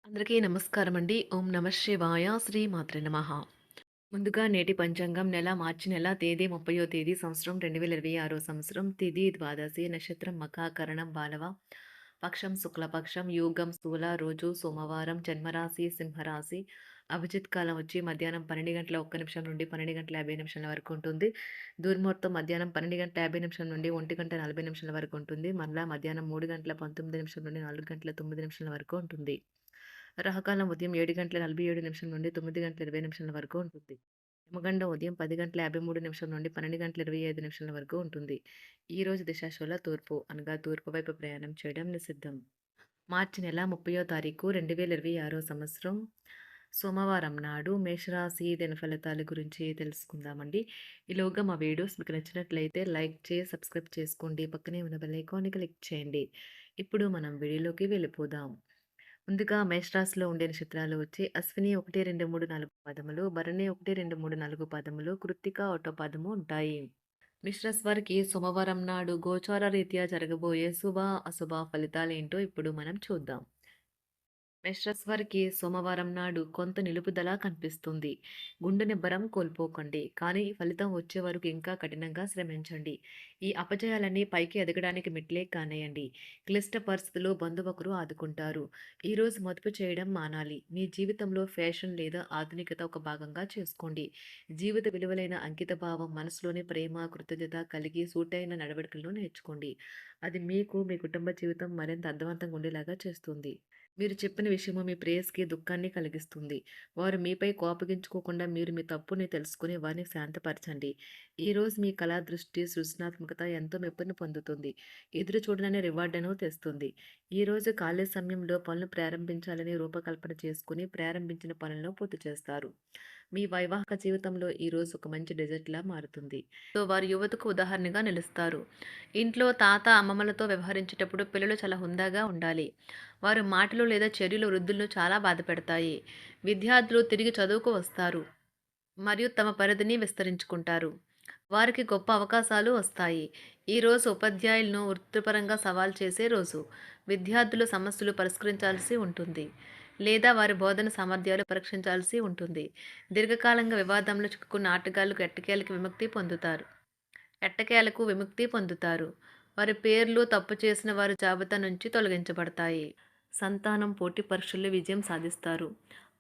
అందరికీ నమస్కారం అండి. ఓం నమ శివాయ. శ్రీ మాత్రే నమః. ముందుగా నేటి పంచాంగం మార్చి నెల తేదీ 30వ తేదీ సంవత్సరం 2026 సంవత్సరం తిథి ద్వాదశి నక్షత్రం మఖాకరణం బాలవ పక్షం శుక్లపక్షం యోగం స్థూల రోజు సోమవారం జన్మరాశి సింహరాశి అభిజిత్ కాలం వచ్చి మధ్యాహ్నం 12 గంటల 1 నిమిషం నుండి 12 గంటల 50 నిమిషాల వరకు ఉంటుంది. దుర్ముహూర్తం మధ్యాహ్నం 12 గంటల 50 నిమిషాల నుండి 1 గంట 40 నిమిషాల వరకు ఉంటుంది. మరలా మధ్యాహ్నం 3 గంటల 19 నిమిషాల నుండి 4 గంటల 9 నిమిషాల వరకు ఉంటుంది. రాహుకాలం ఉదయం 7 గంటల 47 నిమిషాల నుండి 9 గంటల 20 నిమిషాల వరకు ఉంటుంది. యమగండం ఉదయం 10 గంటల 53 నిమిషాల నుండి 12 గంటల 25 నిమిషాల వరకు ఉంటుంది. ఈ రోజు దిశాశూల తూర్పు అనగా తూర్పు వైపు ప్రయాణం చేయడం నిషిద్ధం. మార్చి నెల 30వ తారీఖు 2026 సంవత్సరం సోమవారం నాడు మేషరాశి దిన ఫలితాల గురించి తెలుసుకుందామండి. ఈలోగా మా వీడియోస్ మీకు నచ్చినట్లయితే లైక్ చేసి సబ్స్క్రైబ్ చేసుకోండి. పక్కనే ఉన్న బెల్ ఐకాన్ని క్లిక్ చేయండి. ఇప్పుడు మనం వీడియోలోకి వెళ్ళిపోదాం. ముందుగా మేషరాశిలో ఉండే నక్షత్రాలు వచ్చి అశ్విని 1, 2, 3, 4 పాదములు, భరణి 1, 2, 3, 4 పాదములు, కృత్తిక 1వ పాదము ఉంటాయి. మిశ్రస్ వారికి సోమవారం నాడు గోచార రీత్యా జరగబోయే శుభ అశుభ ఫలితాలేంటో ఇప్పుడు మనం చూద్దాం. మేషరాశి వారికి సోమవారం నాడు కొంత నిలుపుదల కనిపిస్తుంది. గుండె నిబ్బరం కోల్పోకండి, కానీ ఫలితం వచ్చే వరకు ఇంకా కఠినంగా శ్రమించండి. ఈ అపజయాలన్నీ పైకి ఎదగడానికి మెట్లే కానేయండి. క్లిష్ట పరిస్థితుల్లో బంధువకులు ఆదుకుంటారు. ఈరోజు మదుపు చేయడం మానాలి. మీ జీవితంలో ఫ్యాషన్ లేదా ఆధునికత ఒక భాగంగా చేసుకోండి. జీవిత విలువలైన అంకిత భావం, మనసులోని ప్రేమ, కృతజ్ఞత కలిగి సూటైన నడవడికలను నేర్చుకోండి. అది మీకు మీ కుటుంబ జీవితం మరింత అర్థవంతంగా ఉండేలాగా చేస్తుంది. మీరు చెప్పిన విషయము మీ ప్రేయస్‌కి దుఃఖాన్ని కలిగిస్తుంది. వారు మీపై కోపగించుకోకుండా మీరు మీ తప్పుని తెలుసుకొని వారిని శాంతపరచండి. ఈరోజు మీ కళా దృష్టి, సృజనాత్మకత ఎంతో మెప్పుని పొందుతుంది. ఎదురు చూడననే రివార్డును తెస్తుంది. ఈరోజు ఖాళీ సమయంలో పనులు ప్రారంభించాలని రూపకల్పన చేసుకొని ప్రారంభించిన పనులను పూర్తి చేస్తారు. మీ వైవాహిక జీవితంలో ఈరోజు ఒక మంచి డెజర్ట్‌లా మారుతుంది. వారు యువతకు ఉదాహరణగా నిలుస్తారు. ఇంట్లో తాత, అమ్మమ్మలతో వ్యవహరించేటప్పుడు పిల్లలు చాలా హుందాగా ఉండాలి. వారి మాటలు లేదా చర్యలు వృద్ధులను చాలా బాధపెడతాయి. విద్యార్థులు తిరిగి చదువుకు వస్తారు మరియు తమ పరిధిని విస్తరించుకుంటారు. వారికి గొప్ప అవకాశాలు వస్తాయి. ఈరోజు ఉపాధ్యాయులను వృత్తిపరంగా సవాల్ చేసే రోజు. విద్యార్థులు సమస్యలు పరిష్కరించాల్సి ఉంటుంది లేదా వారి బోధన సామర్థ్యాలు పరీక్షించాల్సి ఉంటుంది. దీర్ఘకాలంగా వివాదంలో చిక్కుకున్న ఆటగాళ్లకు ఎట్టకేలకు విముక్తి పొందుతారు. వారి పేర్లు తప్పు చేసిన వారి జాబితా నుంచి తొలగించబడతాయి. సంతానం పోటీ పరీక్షల్లో విజయం సాధిస్తారు.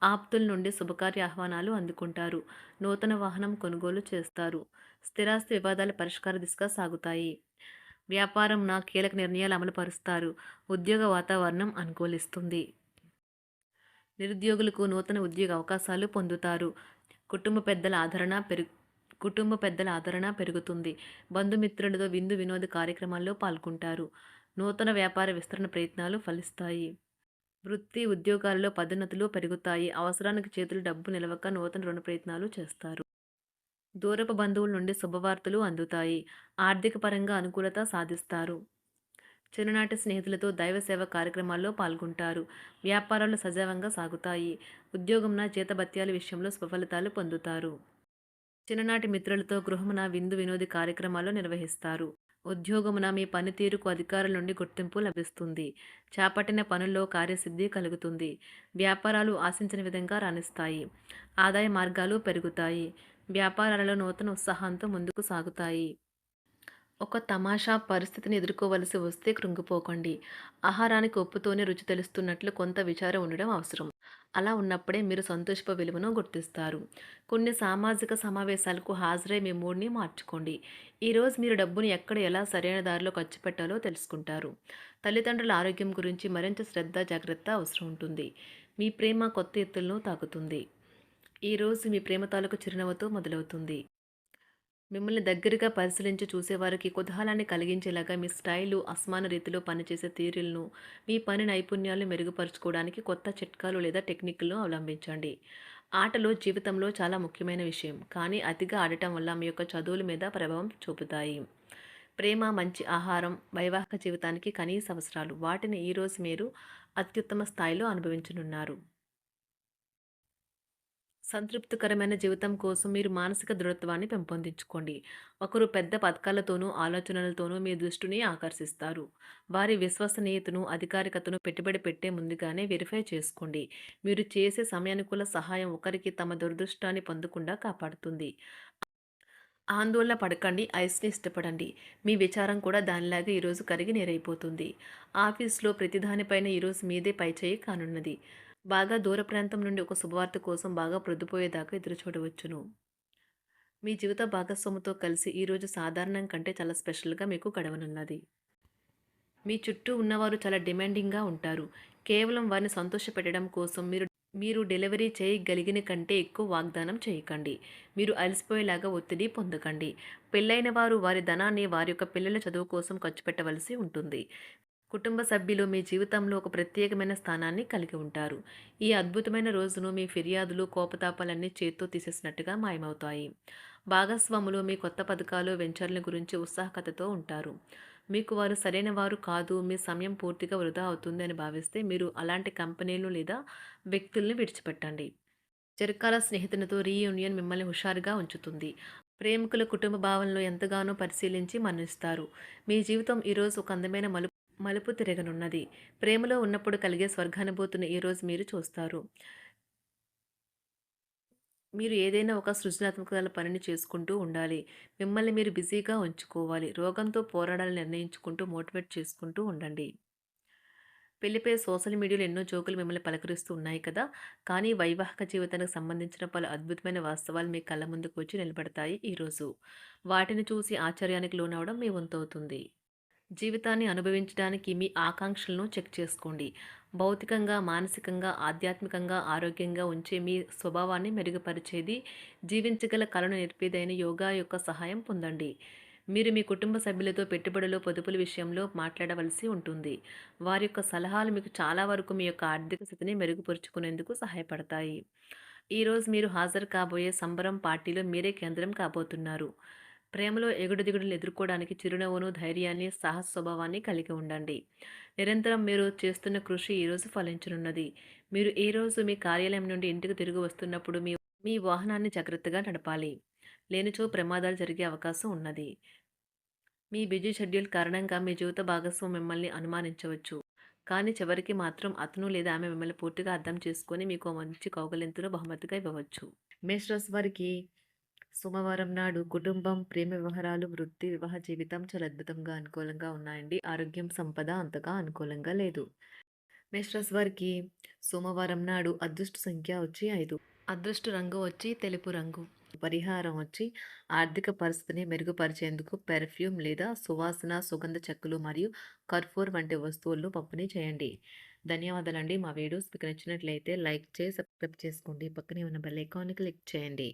ఆప్తుల నుండి శుభకార్య ఆహ్వానాలు అందుకుంటారు. నూతన వాహనం కొనుగోలు చేస్తారు. స్థిరాస్తి వివాదాల పరిష్కార దిశగా సాగుతాయి. వ్యాపారంన కీలక నిర్ణయాలు అమలు పరుస్తారు. ఉద్యోగ వాతావరణం అనుకూలిస్తుంది. నిరుద్యోగులకు నూతన ఉద్యోగ అవకాశాలు పొందుతారు. కుటుంబ పెద్దల ఆదరణ పెరుగుతుంది. బంధుమిత్రులతో విందు వినోద కార్యక్రమాల్లో పాల్గొంటారు. నూతన వ్యాపార విస్తరణ ప్రయత్నాలు ఫలిస్తాయి. వృత్తి ఉద్యోగాల్లో పదోన్నతులు పెరుగుతాయి. అవసరానికి చేతులు డబ్బు నిలవక నూతన రుణ ప్రయత్నాలు చేస్తారు. దూరపు బంధువుల నుండి శుభవార్తలు అందుతాయి. ఆర్థిక పరంగా అనుకూలత సాధిస్తారు. చిన్ననాటి స్నేహితులతో దైవ సేవ కార్యక్రమాల్లో పాల్గొంటారు. వ్యాపారాలు సజావంగా సాగుతాయి. ఉద్యోగంన జీతభత్యాల విషయంలో స్వఫలితాలు పొందుతారు. చిన్ననాటి మిత్రులతో గృహమున విందు వినోది కార్యక్రమాలు నిర్వహిస్తారు. ఉద్యోగమున మీ పనితీరుకు అధికారుల నుండి గుర్తింపు లభిస్తుంది. చేపట్టిన పనుల్లో కార్యసిద్ధి కలుగుతుంది. వ్యాపారాలు ఆశించిన విధంగా రాణిస్తాయి. ఆదాయ మార్గాలు పెరుగుతాయి. వ్యాపారాలలో నూతన ఉత్సాహంతో ముందుకు సాగుతాయి. ఒక తమాషా పరిస్థితిని ఎదుర్కోవలసి వస్తే కృంగిపోకండి. ఆహారానికి ఉప్పుతోనే రుచి తెలుస్తున్నట్లు కొంత విచారం ఉండడం అవసరం. అలా ఉన్నప్పుడే మీరు సంతోషపు విలువను గుర్తిస్తారు. కొన్ని సామాజిక సమావేశాలకు హాజరై మీ మూడ్ని మార్చుకోండి. ఈరోజు మీరు డబ్బును ఎక్కడ ఎలా సరైన దారిలో ఖర్చు పెట్టాలో తెలుసుకుంటారు. తల్లిదండ్రుల ఆరోగ్యం గురించి మరింత శ్రద్ధ జాగ్రత్త అవసరం ఉంటుంది. మీ ప్రేమ కొత్త ఎత్తులను తాకుతుంది. ఈరోజు మీ ప్రేమ తాలూకు చిరునవ్వుతో మొదలవుతుంది. మిమ్మల్ని దగ్గరగా పరిశీలించి చూసేవారికి కుతూహలాన్ని కలిగించేలాగా మీ స్టైలు, అసమాన రీతిలో పనిచేసే తీరులను, మీ పని నైపుణ్యాలను మెరుగుపరుచుకోవడానికి కొత్త చిట్కాలు లేదా టెక్నిక్లను అవలంబించండి. ఆటలు జీవితంలో చాలా ముఖ్యమైన విషయం, కానీ అతిగా ఆడటం వల్ల మీ యొక్క చదువుల మీద ప్రభావం చూపుతాయి. ప్రేమ, మంచి ఆహారం, వైవాహిక జీవితానికి కనీస అవసరాలు. వాటిని ఈరోజు మీరు అత్యుత్తమ స్థాయిలో అనుభవించనున్నారు. సంతృప్తికరమైన జీవితం కోసం మీరు మానసిక దృఢత్వాన్ని పెంపొందించుకోండి. ఒకరు పెద్ద పథకాలతోనూ, ఆలోచనలతోనూ మీ దృష్టిని ఆకర్షిస్తారు. వారి విశ్వసనీయతను, అధికారికతను పెట్టుబడి పెట్టే ముందుగానే వెరిఫై చేసుకోండి. మీరు చేసే సమయానుకూల సహాయం ఒకరికి తమ దురదృష్టాన్ని పొందకుండా కాపాడుతుంది. ఆందోళన పడకండి. ఐస్‌ని ఇష్టపడండి. మీ విచారం కూడా దానిలాగే ఈరోజు కరిగి నీరైపోతుంది. ఆఫీస్‌లో ప్రతి దానిపైన ఈరోజు మీదే పైచేయి కానున్నది. బాగా దూర ప్రాంతం నుండి ఒక శుభవార్త కోసం బాగా ప్రొద్దుపోయేదాకా ఎదురుచూడవచ్చును. మీ జీవిత భాగస్వామితో కలిసి ఈరోజు సాధారణం కంటే చాలా స్పెషల్‌గా మీకు గడవనున్నది. మీ చుట్టూ ఉన్నవారు చాలా డిమాండింగ్‌గా ఉంటారు. కేవలం వారిని సంతోషపెట్టడం కోసం మీరు డెలివరీ చేయగలిగిన కంటే ఎక్కువ వాగ్దానం చేయకండి. మీరు అలసిపోయేలాగా ఒత్తిడి పొందకండి. పెళ్లైన వారు వారి ధనాన్ని వారి యొక్క పిల్లల చదువు కోసం ఖర్చు పెట్టవలసి ఉంటుంది. కుటుంబ సభ్యులు మీ జీవితంలో ఒక ప్రత్యేకమైన స్థానాన్ని కలిగి ఉంటారు. ఈ అద్భుతమైన రోజును మీ ఫిర్యాదులు, కోపతాపాలన్నీ చేత్తో తీసేసినట్టుగా మాయమవుతాయి. భాగస్వాములు మీ కొత్త పథకాలు, వెంచర్ల గురించి ఉత్సాహకతతో ఉంటారు. మీకు వారు సరైన వారు కాదు, మీ సమయం పూర్తిగా వృధా అవుతుంది అని భావిస్తే మీరు అలాంటి కంపెనీలు లేదా వ్యక్తుల్ని విడిచిపెట్టండి. చిరకాల స్నేహితునితో రీయూనియన్ మిమ్మల్ని హుషారుగా ఉంచుతుంది. ప్రేమికుల కుటుంబ భావనలు ఎంతగానో పరిశీలించి మన్నిస్తారు. మీ జీవితం ఈరోజు ఒక అందమైన మలుపు తిరగనున్నది. ప్రేమలో ఉన్నప్పుడు కలిగే స్వర్గానుభూతిని ఈరోజు మీరు చూస్తారు. మీరు ఏదైనా ఒక సృజనాత్మకతల పనిని చేసుకుంటూ ఉండాలి. మిమ్మల్ని మీరు బిజీగా ఉంచుకోవాలి. రోగంతో పోరాడాలని నిర్ణయించుకుంటూ మోటివేట్ చేసుకుంటూ ఉండండి. పెళ్లిపై సోషల్ మీడియాలో ఎన్నో జోకులు మిమ్మల్ని పలకరిస్తూ ఉన్నాయి కదా! కానీ వైవాహిక జీవితానికి సంబంధించిన పలు అద్భుతమైన వాస్తవాలు మీ కళ్ళ ముందుకు వచ్చి నిలబడతాయి ఈరోజు. వాటిని చూసి ఆశ్చర్యానికి లోనవ్వడం మీ వంతవుతుంది. జీవితాన్ని అనుభవించడానికి మీ ఆకాంక్షలను చెక్ చేసుకోండి. భౌతికంగా, మానసికంగా, ఆధ్యాత్మికంగా ఆరోగ్యంగా ఉంచే మీ స్వభావాన్ని మెరుగుపరిచేది, జీవించగల కళను నేర్పేదైన యోగా యొక్క సహాయం పొందండి. మీరు మీ కుటుంబ సభ్యులతో పెట్టుబడులు, పొదుపుల విషయంలో మాట్లాడవలసి ఉంటుంది. వారి యొక్క సలహాలు మీకు చాలా వరకు మీ యొక్క ఆర్థిక స్థితిని మెరుగుపరుచుకునేందుకు సహాయపడతాయి. ఈరోజు మీరు హాజరు కాబోయే సంబరం పార్టీలో మీరే కేంద్రం కాబోతున్నారు. ప్రేమలో ఎగుడుదిగుడులు ఎదుర్కోవడానికి చిరునవ్వును, ధైర్యాన్ని, సాహస స్వభావాన్ని కలిగి ఉండండి. నిరంతరం మీరు చేస్తున్న కృషి ఈరోజు ఫలించనున్నది. మీరు ఈ రోజు మీ కార్యాలయం నుండి ఇంటికి తిరిగి వస్తున్నప్పుడు మీ మీ వాహనాన్ని జాగ్రత్తగా నడపాలి. లేనిచో ప్రమాదాలు జరిగే అవకాశం ఉన్నది. మీ బిజీ షెడ్యూల్ కారణంగా మీ జీవిత భాగస్వామి మిమ్మల్ని అనుమానించవచ్చు. కానీ చివరికి మాత్రం అతను లేదా ఆమె మిమ్మల్ని పూర్తిగా అర్థం చేసుకొని మీకు ఓ మంచి కౌగిలింతను బహుమతిగా ఇవ్వవచ్చు. మేషరాశి వారికి సోమవారం నాడు కుటుంబం, ప్రేమ వ్యవహారాలు, వృత్తి, వివాహ జీవితం చాలా అద్భుతంగా అనుకూలంగా ఉన్నాయండి. ఆరోగ్యం, సంపద అంతగా అనుకూలంగా లేదు. మేషరాశి వారికి సోమవారం నాడు అదృష్ట సంఖ్య వచ్చి 5. అదృష్ట రంగు వచ్చి తెలుపు రంగు. పరిహారం వచ్చి ఆర్థిక పరిస్థితిని మెరుగుపరిచేందుకు పెర్ఫ్యూమ్ లేదా సువాసన, సుగంధ చెక్కలు మరియు కర్పూర్ వంటి వస్తువులను పంపిణీ చేయండి. ధన్యవాదాలండి. మా వీడియోస్ మీకు నచ్చినట్లయితే లైక్ చేసి సబ్స్క్రైబ్ చేసుకోండి. పక్కనే ఉన్న బెల్ ఐకాన్ని క్లిక్ చేయండి.